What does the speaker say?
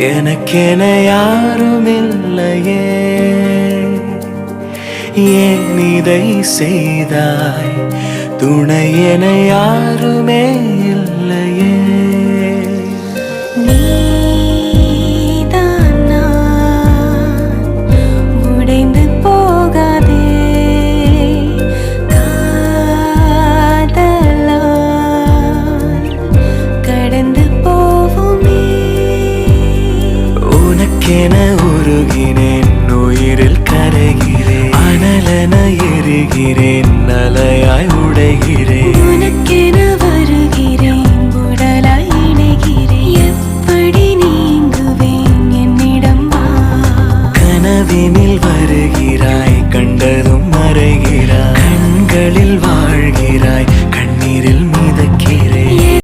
எனக்கென யாருமில்லையே, ஏன் இதை செய்தாய்? துணை என யாருமே இல்லையே. நீதான் நான் உடைந்து போகாதே, காதலால் கடந்து போவோமே. உனக்கென உருகினேன்,